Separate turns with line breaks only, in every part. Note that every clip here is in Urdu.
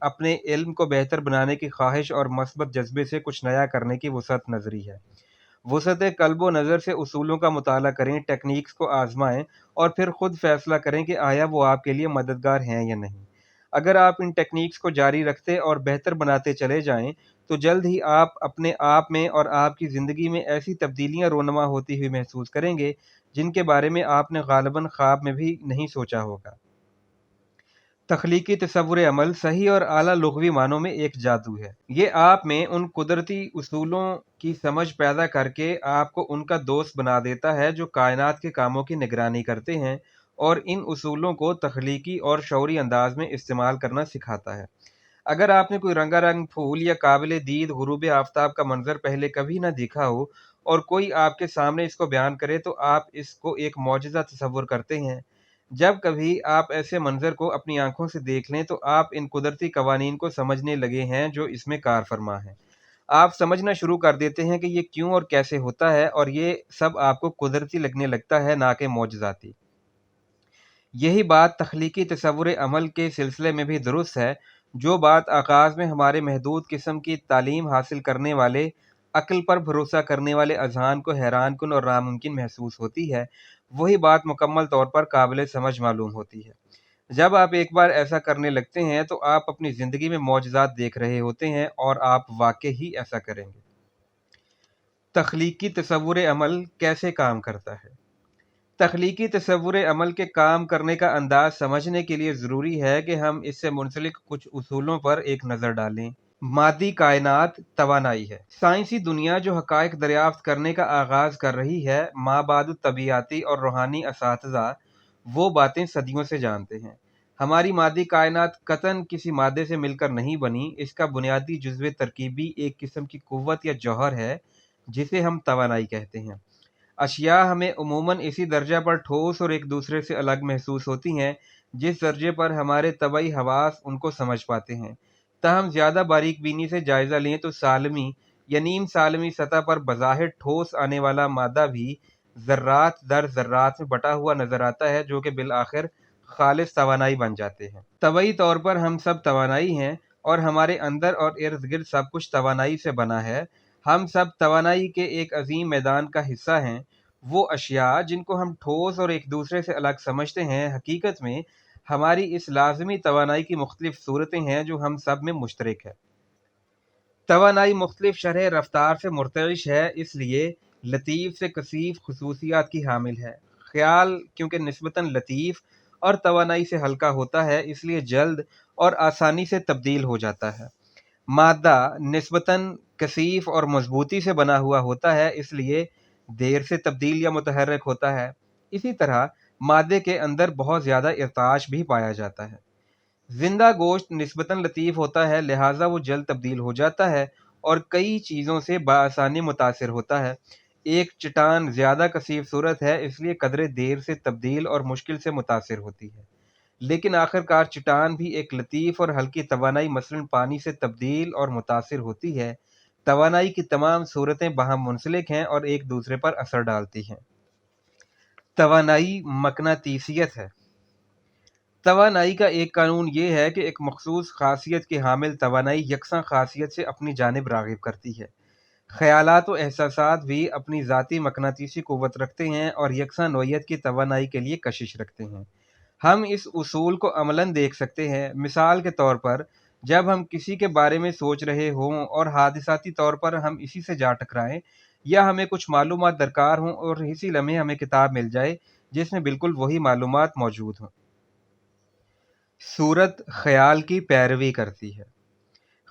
اپنے علم کو بہتر بنانے کی خواہش اور مثبت جذبے سے کچھ نیا کرنے کی وسعت نظری ہے۔ وسعت قلب و نظر سے اصولوں کا مطالعہ کریں، ٹیکنیکس کو آزمائیں اور پھر خود فیصلہ کریں کہ آیا وہ آپ کے لیے مددگار ہیں یا نہیں۔ اگر آپ ان ٹیکنیکس کو جاری رکھتے اور بہتر بناتے چلے جائیں تو جلد ہی آپ اپنے آپ میں اور آپ کی زندگی میں ایسی تبدیلیاں رونما ہوتی ہوئی محسوس کریں گے جن کے بارے میں آپ نے غالباً خواب میں بھی نہیں سوچا ہوگا۔ تخلیقی تصور عمل صحیح اور اعلیٰ لغوی معنوں میں ایک جادو ہے۔ یہ آپ میں ان قدرتی اصولوں کی سمجھ پیدا کر کے آپ کو ان کا دوست بنا دیتا ہے جو کائنات کے کاموں کی نگرانی کرتے ہیں، اور ان اصولوں کو تخلیقی اور شعوری انداز میں استعمال کرنا سکھاتا ہے۔ اگر آپ نے کوئی رنگا رنگ پھول یا قابل دید غروب آفتاب کا منظر پہلے کبھی نہ دیکھا ہو اور کوئی آپ کے سامنے اس کو بیان کرے تو آپ اس کو ایک معجزہ تصور کرتے ہیں۔ جب کبھی آپ ایسے منظر کو اپنی آنکھوں سے دیکھ لیں تو آپ ان قدرتی قوانین کو سمجھنے لگے ہیں جو اس میں کار فرما ہیں۔ آپ سمجھنا شروع کر دیتے ہیں کہ یہ کیوں اور کیسے ہوتا ہے، اور یہ سب آپ کو قدرتی لگنے لگتا ہے، نہ کہ معجزاتی۔ یہی بات تخلیقی تصور عمل کے سلسلے میں بھی درست ہے۔ جو بات آغاز میں ہمارے محدود قسم کی تعلیم حاصل کرنے والے، عقل پر بھروسہ کرنے والے اذہان کو حیران کن اور ناممکن محسوس ہوتی ہے، وہی بات مکمل طور پر قابل سمجھ معلوم ہوتی ہے۔ جب آپ ایک بار ایسا کرنے لگتے ہیں تو آپ اپنی زندگی میں معجزات دیکھ رہے ہوتے ہیں، اور آپ واقعی ہی ایسا کریں گے۔ تخلیقی تصور عمل کیسے کام کرتا ہے؟ تخلیقی تصور عمل کے کام کرنے کا انداز سمجھنے کے لیے ضروری ہے کہ ہم اس سے منسلک کچھ اصولوں پر ایک نظر ڈالیں۔ مادی کائنات توانائی ہے۔ سائنسی دنیا جو حقائق دریافت کرنے کا آغاز کر رہی ہے، مابعد الطبیعیاتی اور روحانی اساتذہ وہ باتیں صدیوں سے جانتے ہیں۔ ہماری مادی کائنات قطعاً کسی مادے سے مل کر نہیں بنی، اس کا بنیادی جزو ترکیبی ایک قسم کی قوت یا جوہر ہے جسے ہم توانائی کہتے ہیں۔ اشیاء ہمیں عموماً اسی درجہ پر ٹھوس اور ایک دوسرے سے الگ محسوس ہوتی ہیں جس درجے پر ہمارے طبعی حواس ان کو سمجھ پاتے ہیں۔ تاہم زیادہ باریک بینی سے جائزہ لیں تو سالمی یا نیم سالمی سطح پر بظاہر ٹھوس آنے والا مادہ بھی ذرات در ذرات میں بٹا ہوا نظر آتا ہے، جو کہ بالآخر خالص توانائی بن جاتے ہیں۔ طبعی طور پر ہم سب توانائی ہیں، اور ہمارے اندر اور ارد گرد سب کچھ توانائی سے بنا ہے۔ ہم سب توانائی کے ایک عظیم میدان کا حصہ ہیں۔ وہ اشیاء جن کو ہم ٹھوس اور ایک دوسرے سے الگ سمجھتے ہیں، حقیقت میں ہماری اس لازمی توانائی کی مختلف صورتیں ہیں جو ہم سب میں مشترک ہے۔ توانائی مختلف شرح رفتار سے مرتعش ہے، اس لیے لطیف سے کثیف خصوصیات کی حامل ہے۔ خیال کیونکہ نسبتاً لطیف اور توانائی سے ہلکا ہوتا ہے، اس لیے جلد اور آسانی سے تبدیل ہو جاتا ہے۔ مادہ نسبتاً کثیف اور مضبوطی سے بنا ہوا ہوتا ہے، اس لیے دیر سے تبدیل یا متحرک ہوتا ہے۔ اسی طرح مادے کے اندر بہت زیادہ ارتعاش بھی پایا جاتا ہے۔ زندہ گوشت نسبتاً لطیف ہوتا ہے، لہٰذا وہ جلد تبدیل ہو جاتا ہے اور کئی چیزوں سے بآسانی متاثر ہوتا ہے۔ ایک چٹان زیادہ کثیف صورت ہے، اس لیے قدرے دیر سے تبدیل اور مشکل سے متاثر ہوتی ہے، لیکن آخر کار چٹان بھی ایک لطیف اور ہلکی توانائی مثلاً پانی سے تبدیل اور متاثر ہوتی ہے۔ توانائی کی تمام صورتیں باہم منسلک ہیں اور ایک دوسرے پر اثر ڈالتی ہیں۔ توانائی مقناطیسیت ہے۔ توانائی کا ایک قانون یہ ہے کہ ایک مخصوص خاصیت کی حامل توانائی یکساں خاصیت سے اپنی جانب راغب کرتی ہے۔ خیالات و احساسات بھی اپنی ذاتی مقناطیسی قوت رکھتے ہیں اور یکساں نوعیت کی توانائی کے لیے کشش رکھتے ہیں۔ ہم اس اصول کو عملاً دیکھ سکتے ہیں۔ مثال کے طور پر جب ہم کسی کے بارے میں سوچ رہے ہوں اور حادثاتی طور پر ہم اسی سے جا ٹکرائیں، یا ہمیں کچھ معلومات درکار ہوں اور اسی لمحے ہمیں کتاب مل جائے جس میں بالکل وہی معلومات موجود ہوں۔ صورت خیال کی پیروی کرتی ہے۔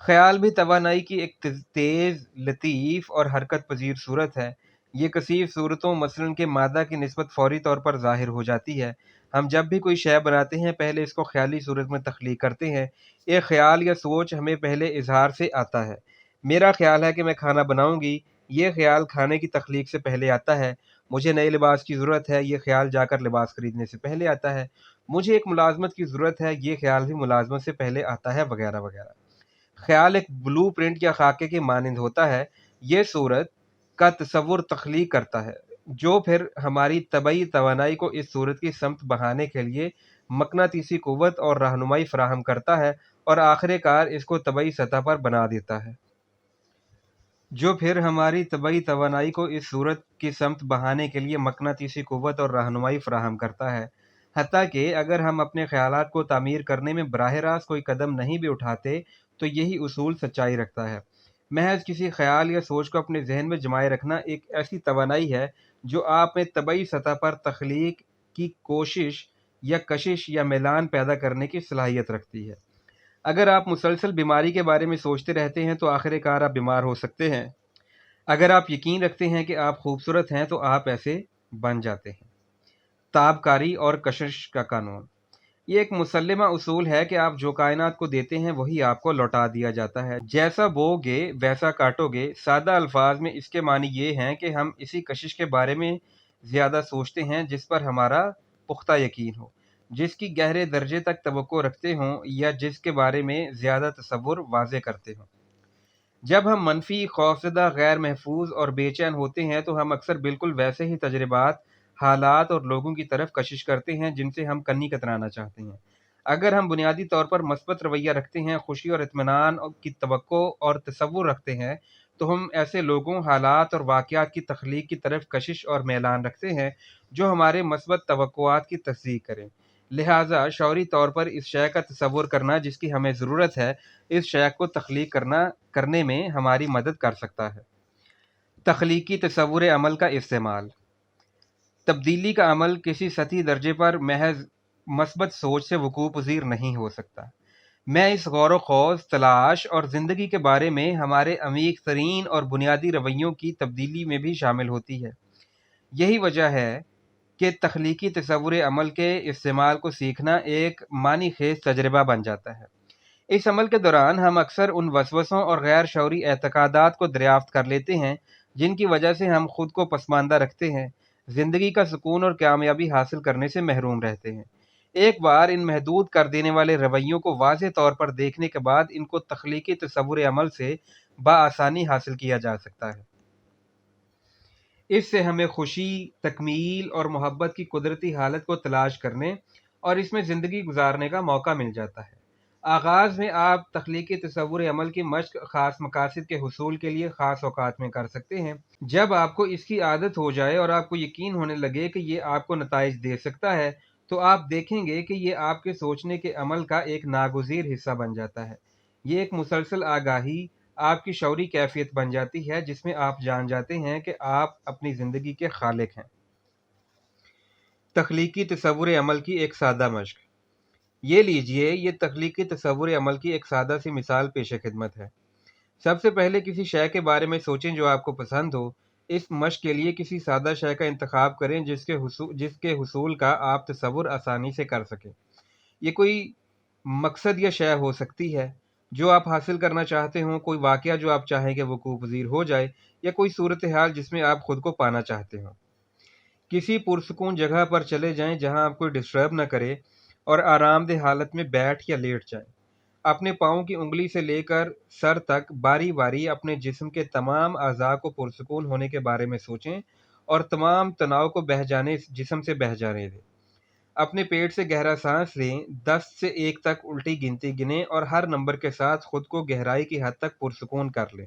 خیال بھی توانائی کی ایک تیز، لطیف اور حرکت پذیر صورت ہے۔ یہ کثیف صورتوں مثلاً کہ مادہ کی نسبت فوری طور پر ظاہر ہو جاتی ہے۔ ہم جب بھی کوئی شے بناتے ہیں پہلے اس کو خیالی صورت میں تخلیق کرتے ہیں۔ ایک خیال یا سوچ ہمیں پہلے اظہار سے آتا ہے۔ میرا خیال ہے کہ میں کھانا بناؤں گی، یہ خیال کھانے کی تخلیق سے پہلے آتا ہے۔ مجھے نئے لباس کی ضرورت ہے، یہ خیال جا کر لباس خریدنے سے پہلے آتا ہے۔ مجھے ایک ملازمت کی ضرورت ہے، یہ خیال بھی ملازمت سے پہلے آتا ہے، وغیرہ وغیرہ۔ خیال ایک بلو پرنٹ یا خاکے کے مانند ہوتا ہے۔ یہ صورت کا تصور تخلیق کرتا ہے، جو پھر ہماری طبعی توانائی کو اس صورت کی سمت بڑھانے کے لیے مقناطیسی قوت اور رہنمائی فراہم کرتا ہے اور آخر کار اس کو طبعی سطح پر بنا دیتا ہے، جو پھر ہماری طبعی توانائی کو اس صورت کی سمت بہانے کے لیے مقناطیسی قوت اور رہنمائی فراہم کرتا ہے۔ حتیٰ کہ اگر ہم اپنے خیالات کو تعمیر کرنے میں براہ راست کوئی قدم نہیں بھی اٹھاتے تو یہی اصول سچائی رکھتا ہے۔ محض کسی خیال یا سوچ کو اپنے ذہن میں جمائے رکھنا ایک ایسی توانائی ہے جو آپ میں طبعی سطح پر تخلیق کی کوشش یا کشش یا میلان پیدا کرنے کی صلاحیت رکھتی ہے۔ اگر آپ مسلسل بیماری کے بارے میں سوچتے رہتے ہیں تو آخر کار آپ بیمار ہو سکتے ہیں۔ اگر آپ یقین رکھتے ہیں کہ آپ خوبصورت ہیں تو آپ ایسے بن جاتے ہیں۔ تابکاری اور کشش کا قانون، یہ ایک مسلمہ اصول ہے کہ آپ جو کائنات کو دیتے ہیں وہی آپ کو لوٹا دیا جاتا ہے۔ جیسا بو گے ویسا کاٹو گے۔ سادہ الفاظ میں اس کے معنی یہ ہیں کہ ہم اسی کشش کے بارے میں زیادہ سوچتے ہیں جس پر ہمارا پختہ یقین ہو، جس کی گہرے درجے تک توقع رکھتے ہوں یا جس کے بارے میں زیادہ تصور واضح کرتے ہوں۔ جب ہم منفی، خوفزدہ، غیر محفوظ اور بے چین ہوتے ہیں تو ہم اکثر بالکل ویسے ہی تجربات، حالات اور لوگوں کی طرف کشش کرتے ہیں جن سے ہم کنی کترانا چاہتے ہیں۔ اگر ہم بنیادی طور پر مثبت رویہ رکھتے ہیں، خوشی اور اطمینان کی توقع اور تصور رکھتے ہیں، تو ہم ایسے لوگوں، حالات اور واقعات کی تخلیق کی طرف کشش اور میلان رکھتے ہیں جو ہمارے مثبت توقعات کی تصدیق کریں۔ لہٰذا شعوری طور پر اس شے کا تصور کرنا جس کی ہمیں ضرورت ہے، اس شے کو تخلیق کرنے میں ہماری مدد کر سکتا ہے۔ تخلیقی تصور عمل کا استعمال، تبدیلی کا عمل کسی سطحی درجے پر محض مثبت سوچ سے وقوع پذیر نہیں ہو سکتا۔ میں اس غور و خوض، تلاش اور زندگی کے بارے میں ہمارے عمیق ترین اور بنیادی رویوں کی تبدیلی میں بھی شامل ہوتی ہے۔ یہی وجہ ہے کہ تخلیقی تصور عمل کے استعمال کو سیکھنا ایک معنی خیز تجربہ بن جاتا ہے۔ اس عمل کے دوران ہم اکثر ان وسوسوں اور غیر شعوری اعتقادات کو دریافت کر لیتے ہیں جن کی وجہ سے ہم خود کو پسماندہ رکھتے ہیں، زندگی کا سکون اور کامیابی حاصل کرنے سے محروم رہتے ہیں۔ ایک بار ان محدود کر دینے والے رویوں کو واضح طور پر دیکھنے کے بعد ان کو تخلیقی تصور عمل سے بآسانی حاصل کیا جا سکتا ہے۔ اس سے ہمیں خوشی، تکمیل اور محبت کی قدرتی حالت کو تلاش کرنے اور اس میں زندگی گزارنے کا موقع مل جاتا ہے۔ آغاز میں آپ تخلیقی تصور عمل کی مشق خاص مقاصد کے حصول کے لیے خاص اوقات میں کر سکتے ہیں۔ جب آپ کو اس کی عادت ہو جائے اور آپ کو یقین ہونے لگے کہ یہ آپ کو نتائج دے سکتا ہے تو آپ دیکھیں گے کہ یہ آپ کے سوچنے کے عمل کا ایک ناگزیر حصہ بن جاتا ہے۔ یہ ایک مسلسل آگاہی آپ کی شعوری کیفیت بن جاتی ہے جس میں آپ جان جاتے ہیں کہ آپ اپنی زندگی کے خالق ہیں۔ تخلیقی تصور عمل کی ایک سادہ مشق، یہ لیجئے، یہ تخلیقی تصور عمل کی ایک سادہ سی مثال پیش خدمت ہے۔ سب سے پہلے کسی شے کے بارے میں سوچیں جو آپ کو پسند ہو۔ اس مشق کے لیے کسی سادہ شے کا انتخاب کریں جس کے حصول کا آپ تصور آسانی سے کر سکیں۔ یہ کوئی مقصد یا شے ہو سکتی ہے جو آپ حاصل کرنا چاہتے ہوں، کوئی واقعہ جو آپ چاہیں کہ وقوع پذیر ہو جائے، یا کوئی صورتحال جس میں آپ خود کو پانا چاہتے ہوں۔ کسی پرسکون جگہ پر چلے جائیں جہاں آپ کوئی ڈسٹرب نہ کرے اور آرام دہ حالت میں بیٹھ یا لیٹ جائیں۔ اپنے پاؤں کی انگلی سے لے کر سر تک باری باری اپنے جسم کے تمام اعضاء کو پرسکون ہونے کے بارے میں سوچیں اور تمام تناؤ کو جسم سے بہہ جانے دیں۔ اپنے پیٹ سے گہرا سانس لیں، 10 سے 1 تک الٹی گنتی گنیں اور ہر نمبر کے ساتھ خود کو گہرائی کی حد تک پرسکون کر لیں۔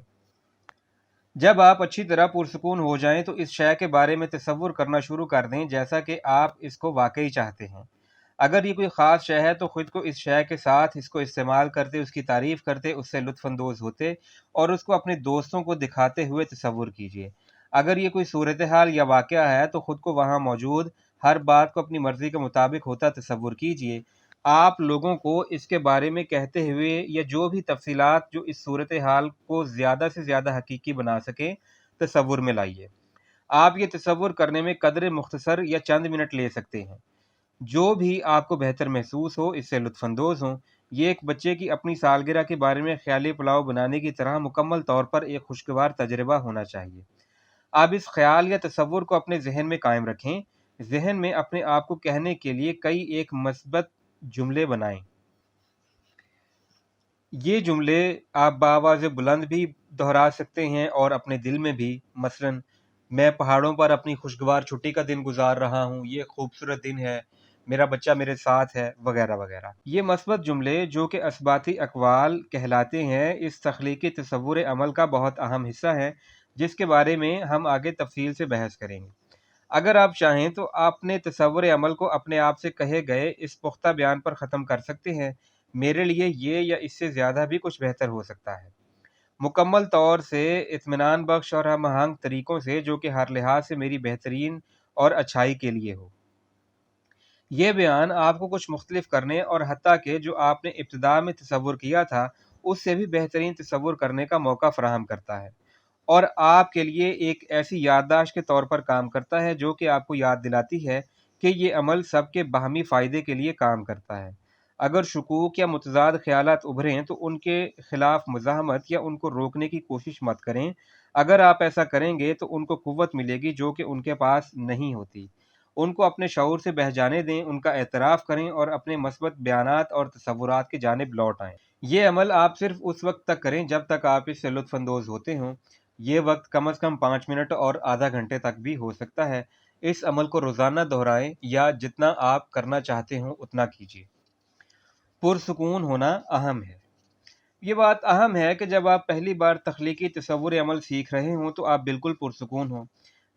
جب آپ اچھی طرح پرسکون ہو جائیں تو اس شے کے بارے میں تصور کرنا شروع کر دیں جیسا کہ آپ اس کو واقعی چاہتے ہیں۔ اگر یہ کوئی خاص شے ہے تو خود کو اس شے کے ساتھ اس کو استعمال کرتے، اس کی تعریف کرتے، اس سے لطف اندوز ہوتے اور اس کو اپنے دوستوں کو دکھاتے ہوئے تصور کیجیے۔ اگر یہ کوئی صورتحال یا واقعہ ہے تو خود کو وہاں موجود ہر بات کو اپنی مرضی کے مطابق ہوتا تصور کیجیے۔ آپ لوگوں کو اس کے بارے میں کہتے ہوئے یا جو بھی تفصیلات جو اس صورتحال کو زیادہ سے زیادہ حقیقی بنا سکیں تصور میں لائیے۔ آپ یہ تصور کرنے میں قدرے مختصر یا چند منٹ لے سکتے ہیں۔ جو بھی آپ کو بہتر محسوس ہو، اس سے لطف اندوز ہوں۔ یہ ایک بچے کی اپنی سالگرہ کے بارے میں خیالی پلاؤ بنانے کی طرح مکمل طور پر ایک خوشگوار تجربہ ہونا چاہیے۔ آپ اس خیال یا تصور کو اپنے ذہن میں قائم رکھیں۔ ذہن میں اپنے آپ کو کہنے کے لیے کئی ایک مثبت جملے بنائیں۔ یہ جملے آپ بآواز بلند بھی دہرا سکتے ہیں اور اپنے دل میں بھی، مثلاً میں پہاڑوں پر اپنی خوشگوار چھٹی کا دن گزار رہا ہوں، یہ خوبصورت دن ہے، میرا بچہ میرے ساتھ ہے، وغیرہ وغیرہ۔ یہ مثبت جملے جو کہ اثباتی اقوال کہلاتے ہیں، اس تخلیقی تصور عمل کا بہت اہم حصہ ہے، جس کے بارے میں ہم آگے تفصیل سے بحث کریں گے۔ اگر آپ چاہیں تو آپ اپنے تصور عمل کو اپنے آپ سے کہے گئے اس پختہ بیان پر ختم کر سکتے ہیں: میرے لیے یہ یا اس سے زیادہ بھی کچھ بہتر ہو سکتا ہے، مکمل طور سے اطمینان بخش اور ہم آہنگ طریقوں سے، جو کہ ہر لحاظ سے میری بہترین اور اچھائی کے لیے ہو۔ یہ بیان آپ کو کچھ مختلف کرنے اور حتیٰ کہ جو آپ نے ابتدا میں تصور کیا تھا اس سے بھی بہترین تصور کرنے کا موقع فراہم کرتا ہے، اور آپ کے لیے ایک ایسی یادداشت کے طور پر کام کرتا ہے جو کہ آپ کو یاد دلاتی ہے کہ یہ عمل سب کے باہمی فائدے کے لیے کام کرتا ہے۔ اگر شکوک یا متضاد خیالات ابھریں تو ان کے خلاف مزاحمت یا ان کو روکنے کی کوشش مت کریں۔ اگر آپ ایسا کریں گے تو ان کو قوت ملے گی جو کہ ان کے پاس نہیں ہوتی۔ ان کو اپنے شعور سے بہہ جانے دیں، ان کا اعتراف کریں اور اپنے مثبت بیانات اور تصورات کی جانب لوٹ آئیں۔ یہ عمل آپ صرف اس وقت تک کریں جب تک آپ اس سے لطف اندوز ہوتے ہوں۔ یہ وقت کم از کم 5 منٹ اور آدھا گھنٹے تک بھی ہو سکتا ہے۔ اس عمل کو روزانہ دہرائیں یا جتنا آپ کرنا چاہتے ہوں اتنا کیجیے۔ پرسکون ہونا اہم ہے۔ یہ بات اہم ہے کہ جب آپ پہلی بار تخلیقی تصور عمل سیکھ رہے ہوں تو آپ بالکل پرسکون ہوں،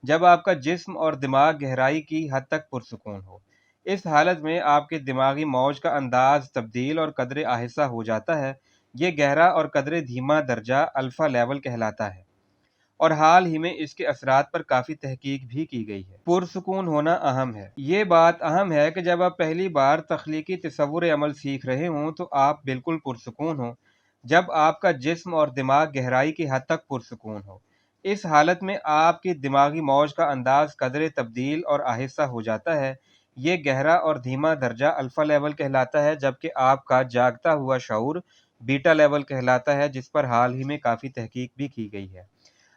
جب آپ کا جسم اور دماغ گہرائی کی حد تک پرسکون ہو۔ اس حالت میں آپ کے دماغی موج کا انداز تبدیل اور قدرے آہستہ ہو جاتا ہے۔ یہ گہرا اور قدرے دھیما درجہ الفا لیول کہلاتا ہے، اور حال ہی میں اس کے اثرات پر کافی تحقیق بھی کی گئی ہے۔ پرسکون ہونا اہم ہے۔ یہ بات اہم ہے کہ جب آپ پہلی بار تخلیقی تصور عمل سیکھ رہے ہوں تو آپ بالکل پرسکون ہوں، جب آپ کا جسم اور دماغ گہرائی کی حد تک پرسکون ہو۔ اس حالت میں آپ کی دماغی موج کا انداز قدرے تبدیل اور آہستہ ہو جاتا ہے۔ یہ گہرا اور دھیما درجہ الفا لیول کہلاتا ہے، جبکہ آپ کا جاگتا ہوا شعور بیٹا لیول کہلاتا ہے، جس پر حال ہی میں کافی تحقیق بھی کی گئی ہے۔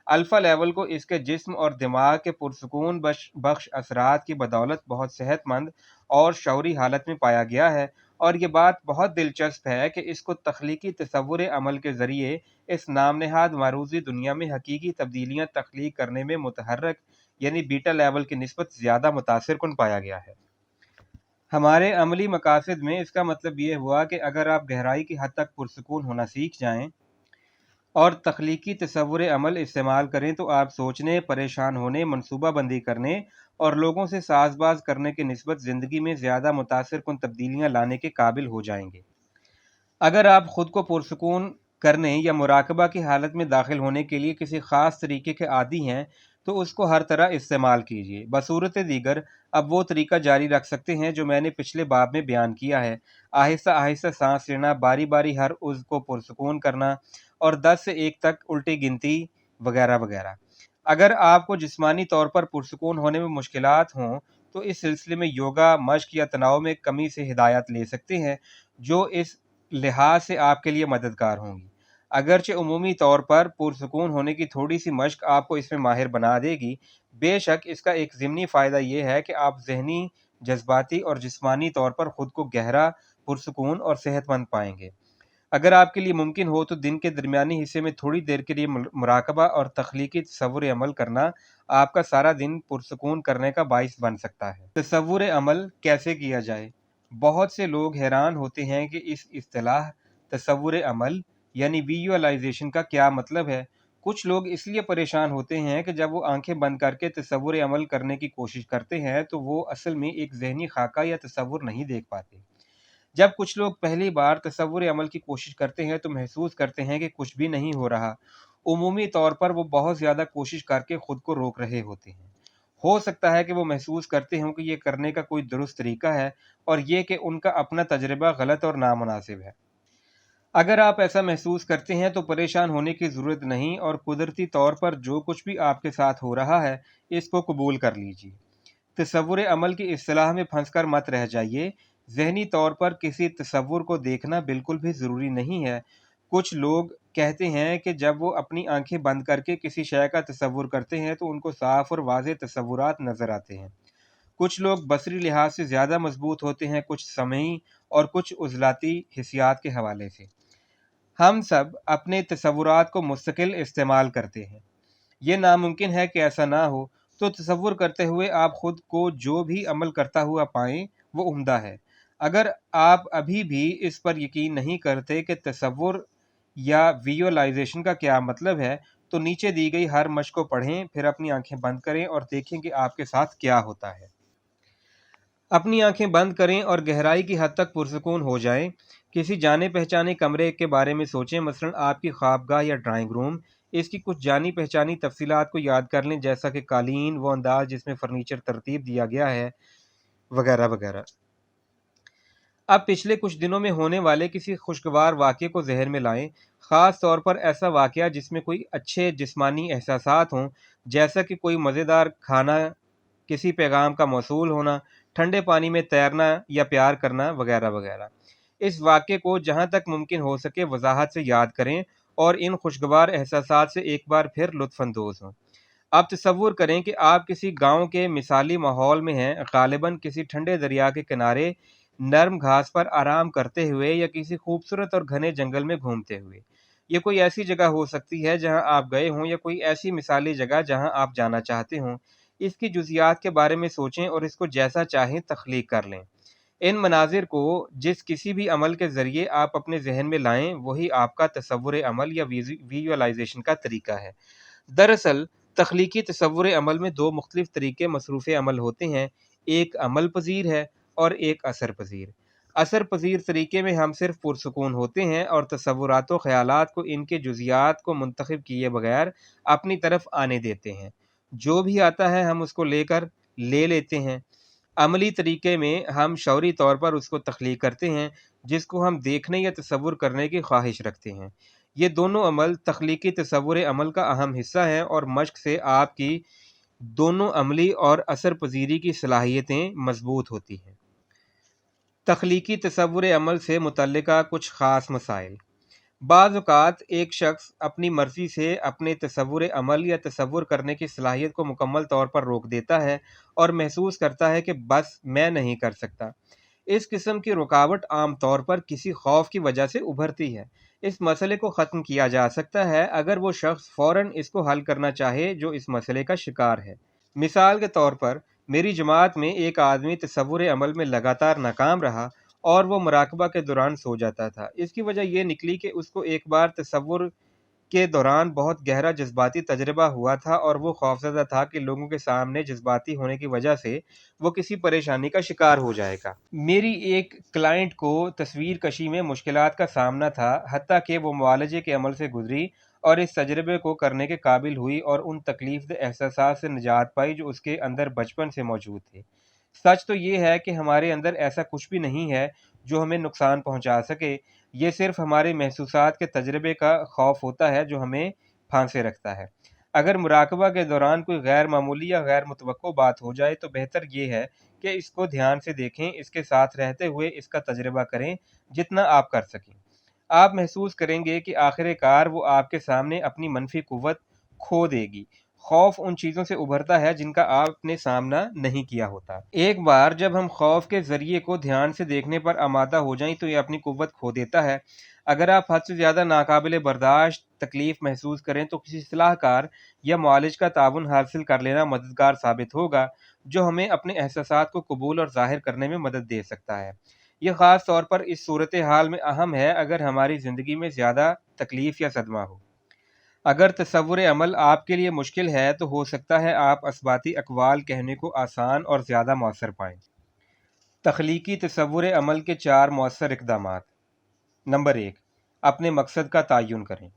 الفا لیول کو اس کے جسم اور دماغ کے پرسکون بخش اثرات کی بدولت بہت صحت مند اور شعوری حالت میں پایا گیا ہے، اور یہ بات بہت دلچسپ ہے کہ اس کو تخلیقی تصور عمل کے ذریعے اس نام نہاد معروضی دنیا میں حقیقی تبدیلیاں تخلیق کرنے میں متحرک یعنی بیٹا لیول کی نسبت زیادہ متاثر کن پایا گیا ہے۔ ہمارے عملی مقاصد میں اس کا مطلب یہ ہوا کہ اگر آپ گہرائی کی حد تک پرسکون ہونا سیکھ جائیں اور تخلیقی تصور عمل استعمال کریں تو آپ سوچنے، پریشان ہونے، منصوبہ بندی کرنے اور لوگوں سے ساز باز کرنے کی نسبت زندگی میں زیادہ متاثر کن تبدیلیاں لانے کے قابل ہو جائیں گے۔ اگر آپ خود کو پرسکون کرنے یا مراقبہ کی حالت میں داخل ہونے کے لیے کسی خاص طریقے کے عادی ہیں تو اس کو ہر طرح استعمال کیجیے۔ بصورت دیگر اب وہ طریقہ جاری رکھ سکتے ہیں جو میں نے پچھلے باب میں بیان کیا ہے: آہستہ آہستہ سانس لینا، باری باری ہر عضو کو پرسکون کرنا، اور 10 سے 1 تک الٹی گنتی، وغیرہ وغیرہ۔ اگر آپ کو جسمانی طور پر پرسکون ہونے میں مشکلات ہوں تو اس سلسلے میں یوگا مشق یا تناؤ میں کمی سے ہدایت لے سکتے ہیں، جو اس لحاظ سے آپ کے لیے مددگار ہوں گی۔ اگرچہ عمومی طور پر پرسکون ہونے کی تھوڑی سی مشق آپ کو اس میں ماہر بنا دے گی، بے شک اس کا ایک ضمنی فائدہ یہ ہے کہ آپ ذہنی، جذباتی اور جسمانی طور پر خود کو گہرا، پرسکون اور صحت مند پائیں گے۔ اگر آپ کے لیے ممکن ہو تو دن کے درمیانی حصے میں تھوڑی دیر کے لیے مراقبہ اور تخلیقی تصور عمل کرنا آپ کا سارا دن پرسکون کرنے کا باعث بن سکتا ہے۔ تصور عمل کیسے کیا جائے؟ بہت سے لوگ حیران ہوتے ہیں کہ اس اصطلاح تصور عمل یعنی ویژوالائزیشن کا کیا مطلب ہے۔ کچھ لوگ اس لیے پریشان ہوتے ہیں کہ جب وہ آنکھیں بند کر کے تصور عمل کرنے کی کوشش کرتے ہیں تو وہ اصل میں ایک ذہنی خاکہ یا تصور نہیں دیکھ پاتے۔ جب کچھ لوگ پہلی بار تصور عمل کی کوشش کرتے ہیں تو محسوس کرتے ہیں کہ کچھ بھی نہیں ہو رہا۔ عمومی طور پر وہ بہت زیادہ کوشش کر کے خود کو روک رہے ہوتے ہیں۔ ہو سکتا ہے کہ وہ محسوس کرتے ہوں کہ یہ کرنے کا کوئی درست طریقہ ہے، اور یہ کہ ان کا اپنا تجربہ غلط اور نامناسب ہے۔ اگر آپ ایسا محسوس کرتے ہیں تو پریشان ہونے کی ضرورت نہیں، اور قدرتی طور پر جو کچھ بھی آپ کے ساتھ ہو رہا ہے اس کو قبول کر لیجیے۔ تصور عمل کی اصطلاح میں پھنس کر مت رہ جائیے۔ ذہنی طور پر کسی تصور کو دیکھنا بالکل بھی ضروری نہیں ہے۔ کچھ لوگ کہتے ہیں کہ جب وہ اپنی آنکھیں بند کر کے کسی شے کا تصور کرتے ہیں تو ان کو صاف اور واضح تصورات نظر آتے ہیں۔ کچھ لوگ بصری لحاظ سے زیادہ مضبوط ہوتے ہیں، کچھ سمعی اور کچھ عضلاتی حسیات کے حوالے سے۔ ہم سب اپنے تصورات کو مستقل استعمال کرتے ہیں۔ یہ ناممکن ہے کہ ایسا نہ ہو، تو تصور کرتے ہوئے آپ خود کو جو بھی عمل کرتا ہوا پائیں وہ عمدہ ہے۔ اگر آپ ابھی بھی اس پر یقین نہیں کرتے کہ تصور یا ویژولائزیشن کا کیا مطلب ہے، تو نیچے دی گئی ہر مشق کو پڑھیں، پھر اپنی آنکھیں بند کریں اور دیکھیں کہ آپ کے ساتھ کیا ہوتا ہے۔ اپنی آنکھیں بند کریں اور گہرائی کی حد تک پرسکون ہو جائیں۔ کسی جانے پہچانے کمرے کے بارے میں سوچیں، مثلاً آپ کی خوابگاہ یا ڈرائنگ روم۔ اس کی کچھ جانی پہچانی تفصیلات کو یاد کر لیں، جیسا کہ قالین، وہ انداز جس میں فرنیچر ترتیب دیا گیا ہے، وغیرہ وغیرہ۔ اب پچھلے کچھ دنوں میں ہونے والے کسی خوشگوار واقعے کو ذہن میں لائیں، خاص طور پر ایسا واقعہ جس میں کوئی اچھے جسمانی احساسات ہوں، جیسا کہ کوئی مزیدار کھانا، کسی پیغام کا موصول ہونا، ٹھنڈے پانی میں تیرنا یا پیار کرنا، وغیرہ وغیرہ۔ اس واقعے کو جہاں تک ممکن ہو سکے وضاحت سے یاد کریں اور ان خوشگوار احساسات سے ایک بار پھر لطف اندوز ہوں۔ اب تصور کریں کہ آپ کسی گاؤں کے مثالی ماحول میں ہیں، غالباً کسی ٹھنڈے دریا کے کنارے، نرم گھاس پر آرام کرتے ہوئے، یا کسی خوبصورت اور گھنے جنگل میں گھومتے ہوئے۔ یہ کوئی ایسی جگہ ہو سکتی ہے جہاں آپ گئے ہوں، یا کوئی ایسی مثالی جگہ جہاں آپ جانا چاہتے ہوں۔ اس کی جزیات کے بارے میں سوچیں اور اس کو جیسا چاہیں تخلیق کر لیں۔ ان مناظر کو جس کسی بھی عمل کے ذریعے آپ اپنے ذہن میں لائیں، وہی آپ کا تصور عمل یا ویژولائزیشن کا طریقہ ہے۔ دراصل تخلیقی تصور عمل میں دو مختلف طریقے مصروف عمل ہوتے ہیں، ایک عمل پذیر ہے اور ایک اثر پذیر۔ اثر پذیر طریقے میں ہم صرف پرسکون ہوتے ہیں اور تصورات و خیالات کو ان کے جزیات کو منتخب کیے بغیر اپنی طرف آنے دیتے ہیں۔ جو بھی آتا ہے ہم اس کو لے لیتے ہیں۔ عملی طریقے میں ہم شعوری طور پر اس کو تخلیق کرتے ہیں، جس کو ہم دیکھنے یا تصور کرنے کی خواہش رکھتے ہیں۔ یہ دونوں عمل تخلیقی تصور عمل کا اہم حصہ ہیں، اور مشق سے آپ کی دونوں عملی اور اثر پذیری کی صلاحیتیں مضبوط ہوتی ہیں۔ تخلیقی تصور عمل سے متعلقہ کچھ خاص مسائل۔ بعض اوقات ایک شخص اپنی مرضی سے اپنے تصور عمل یا تصور کرنے کی صلاحیت کو مکمل طور پر روک دیتا ہے اور محسوس کرتا ہے کہ بس میں نہیں کر سکتا۔ اس قسم کی رکاوٹ عام طور پر کسی خوف کی وجہ سے ابھرتی ہے۔ اس مسئلے کو ختم کیا جا سکتا ہے اگر وہ شخص فوراً اس کو حل کرنا چاہے جو اس مسئلے کا شکار ہے۔ مثال کے طور پر، میری جماعت میں ایک آدمی تصور عمل میں لگاتار ناکام رہا اور وہ مراقبہ کے دوران سو جاتا تھا۔ اس کی وجہ یہ نکلی کہ اس کو ایک بار تصور کے دوران بہت گہرا جذباتی تجربہ ہوا تھا، اور وہ خوفزدہ تھا کہ لوگوں کے سامنے جذباتی ہونے کی وجہ سے وہ کسی پریشانی کا شکار ہو جائے گا۔ میری ایک کلائنٹ کو تصویر کشی میں مشکلات کا سامنا تھا، حتیٰ کہ وہ معالجے کے عمل سے گزری اور اس تجربے کو کرنے کے قابل ہوئی اور ان تکلیف دہ احساسات سے نجات پائی جو اس کے اندر بچپن سے موجود تھے۔ سچ تو یہ ہے کہ ہمارے اندر ایسا کچھ بھی نہیں ہے جو ہمیں نقصان پہنچا سکے، یہ صرف ہمارے محسوسات کے تجربے کا خوف ہوتا ہے جو ہمیں پھانسے رکھتا ہے۔ اگر مراقبہ کے دوران کوئی غیر معمولی یا غیر متوقع بات ہو جائے تو بہتر یہ ہے کہ اس کو دھیان سے دیکھیں، اس کے ساتھ رہتے ہوئے اس کا تجربہ کریں جتنا آپ کر سکیں۔ آپ محسوس کریں گے کہ آخر کار وہ آپ کے سامنے اپنی منفی قوت کھو دے گی۔ خوف ان چیزوں سے ابھرتا ہے جن کا آپ نے سامنا نہیں کیا ہوتا۔ ایک بار جب ہم خوف کے ذریعے کو دھیان سے دیکھنے پر آمادہ ہو جائیں تو یہ اپنی قوت کھو دیتا ہے۔ اگر آپ حد سے زیادہ ناقابل برداشت تکلیف محسوس کریں تو کسی صلاح کار یا معالج کا تعاون حاصل کر لینا مددگار ثابت ہوگا، جو ہمیں اپنے احساسات کو قبول اور ظاہر کرنے میں مدد دے سکتا ہے۔ یہ خاص طور پر اس صورتحال میں اہم ہے اگر ہماری زندگی میں زیادہ تکلیف یا صدمہ ہو۔ اگر تصور عمل آپ کے لیے مشکل ہے تو ہو سکتا ہے آپ اثباتی اقوال کہنے کو آسان اور زیادہ مؤثر پائیں۔ تخلیقی تصور عمل کے 4 مؤثر اقدامات۔ نمبر 1، اپنے مقصد کا تعین کریں۔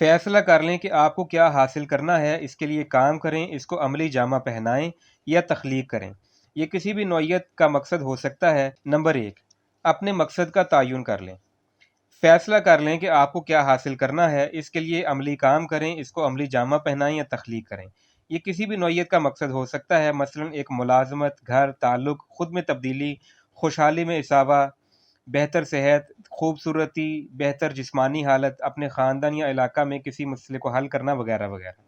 فیصلہ کر لیں کہ آپ کو کیا حاصل کرنا ہے، اس کے لیے کام کریں، اس کو عملی جامہ پہنائیں یا تخلیق کریں۔ یہ کسی بھی نوعیت کا مقصد ہو سکتا ہے۔ نمبر 1، اپنے مقصد کا تعین کر لیں۔ فیصلہ کر لیں کہ آپ کو کیا حاصل کرنا ہے، اس کے لیے عملی کام کریں، اس کو عملی جامہ پہنائیں یا تخلیق کریں۔ یہ کسی بھی نوعیت کا مقصد ہو سکتا ہے، مثلاً ایک ملازمت، گھر، تعلق، خود میں تبدیلی، خوشحالی میں اضافہ، بہتر صحت، خوبصورتی، بہتر جسمانی حالت، اپنے خاندان یا علاقہ میں کسی مسئلے کو حل کرنا، وغیرہ وغیرہ۔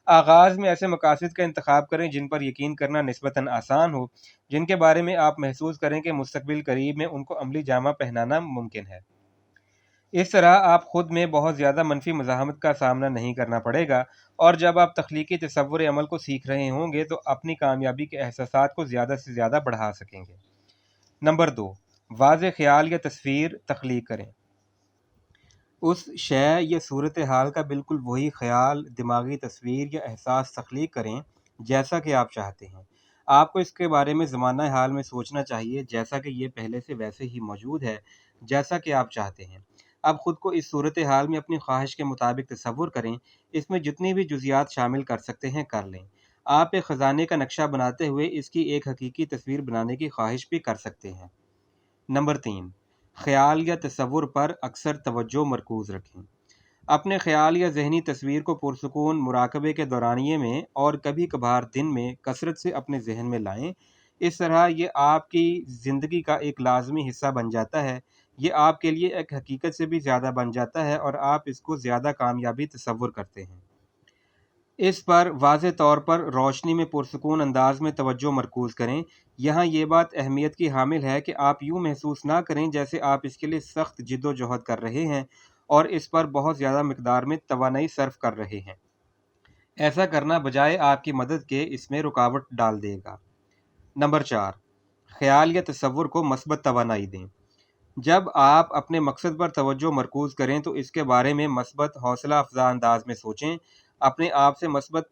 آغاز میں ایسے مقاصد کا انتخاب کریں جن پر یقین کرنا نسبتاً آسان ہو، جن کے بارے میں آپ محسوس کریں کہ مستقبل قریب میں ان کو عملی جامہ پہنانا ممکن ہے۔ اس طرح آپ خود میں بہت زیادہ منفی مزاحمت کا سامنا نہیں کرنا پڑے گا، اور جب آپ تخلیقی تصور عمل کو سیکھ رہے ہوں گے تو اپنی کامیابی کے احساسات کو زیادہ سے زیادہ بڑھا سکیں گے۔ نمبر 2، واضح خیال یا تصویر تخلیق کریں۔ اس شے یا صورتحال کا بالکل وہی خیال، دماغی تصویر یا احساس تخلیق کریں جیسا کہ آپ چاہتے ہیں۔ آپ کو اس کے بارے میں زمانہ حال میں سوچنا چاہیے جیسا کہ یہ پہلے سے ویسے ہی موجود ہے جیسا کہ آپ چاہتے ہیں۔ اب خود کو اس صورتحال میں اپنی خواہش کے مطابق تصور کریں، اس میں جتنی بھی جزیات شامل کر سکتے ہیں کر لیں۔ آپ ایک خزانے کا نقشہ بناتے ہوئے اس کی ایک حقیقی تصویر بنانے کی خواہش بھی کر سکتے ہیں۔ نمبر 3، خیال یا تصور پر اکثر توجہ مرکوز رکھیں۔ اپنے خیال یا ذہنی تصویر کو پرسکون مراقبے کے دورانیے میں اور کبھی کبھار دن میں کثرت سے اپنے ذہن میں لائیں۔ اس طرح یہ آپ کی زندگی کا ایک لازمی حصہ بن جاتا ہے، یہ آپ کے لیے ایک حقیقت سے بھی زیادہ بن جاتا ہے اور آپ اس کو زیادہ کامیابی تصور کرتے ہیں۔ اس پر واضح طور پر روشنی میں پرسکون انداز میں توجہ مرکوز کریں۔ یہاں یہ بات اہمیت کی حامل ہے کہ آپ یوں محسوس نہ کریں جیسے آپ اس کے لیے سخت جد و جہد کر رہے ہیں اور اس پر بہت زیادہ مقدار میں توانائی صرف کر رہے ہیں۔ ایسا کرنا بجائے آپ کی مدد کے اس میں رکاوٹ ڈال دے گا۔ نمبر 4، خیال یا تصور کو مثبت توانائی دیں۔ جب آپ اپنے مقصد پر توجہ مرکوز کریں تو اس کے بارے میں مثبت حوصلہ افزا انداز میں سوچیں، اپنے آپ سے مثبت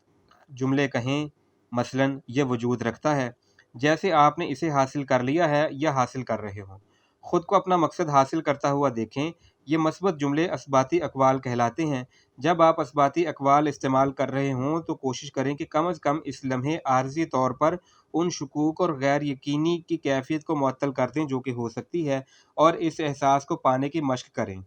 جملے کہیں، مثلاً یہ وجود رکھتا ہے، جیسے آپ نے اسے حاصل کر لیا ہے یا حاصل کر رہے ہوں۔ خود کو اپنا مقصد حاصل کرتا ہوا دیکھیں۔ یہ مثبت جملے اثباتی اقوال کہلاتے ہیں۔ جب آپ اثباتی اقوال استعمال کر رہے ہوں تو کوشش کریں کہ کم از کم اس لمحے عارضی طور پر ان شکوک اور غیر یقینی کی کیفیت کو معطل کر دیں جو کہ ہو سکتی ہے، اور اس احساس کو پانے کی مشق کریں۔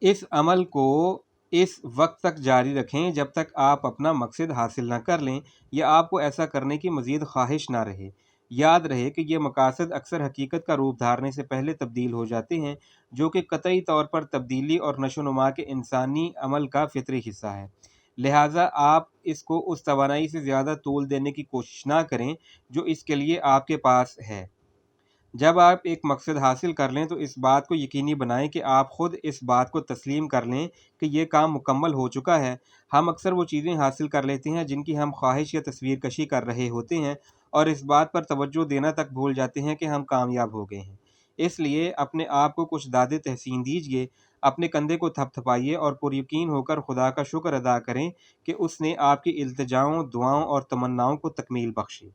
اس عمل کو اس وقت تک جاری رکھیں جب تک آپ اپنا مقصد حاصل نہ کر لیں یا آپ کو ایسا کرنے کی مزید خواہش نہ رہے۔ یاد رہے کہ یہ مقاصد اکثر حقیقت کا روپ دھارنے سے پہلے تبدیل ہو جاتے ہیں، جو کہ قطعی طور پر تبدیلی اور نشو و نما کے انسانی عمل کا فطری حصہ ہے۔ لہٰذا آپ اس کو اس توانائی سے زیادہ طول دینے کی کوشش نہ کریں جو اس کے لیے آپ کے پاس ہے۔ جب آپ ایک مقصد حاصل کر لیں تو اس بات کو یقینی بنائیں کہ آپ خود اس بات کو تسلیم کر لیں کہ یہ کام مکمل ہو چکا ہے۔ ہم اکثر وہ چیزیں حاصل کر لیتے ہیں جن کی ہم خواہش یا تصویر کشی کر رہے ہوتے ہیں اور اس بات پر توجہ دینا تک بھول جاتے ہیں کہ ہم کامیاب ہو گئے ہیں۔ اس لیے اپنے آپ کو کچھ داد تحسین دیجیے، اپنے کندھے کو تھپ تھپائیے اور پر یقین ہو کر خدا کا شکر ادا کریں کہ اس نے آپ کی التجاؤں، دعاؤں اور تمناؤں کو تکمیل بخشی۔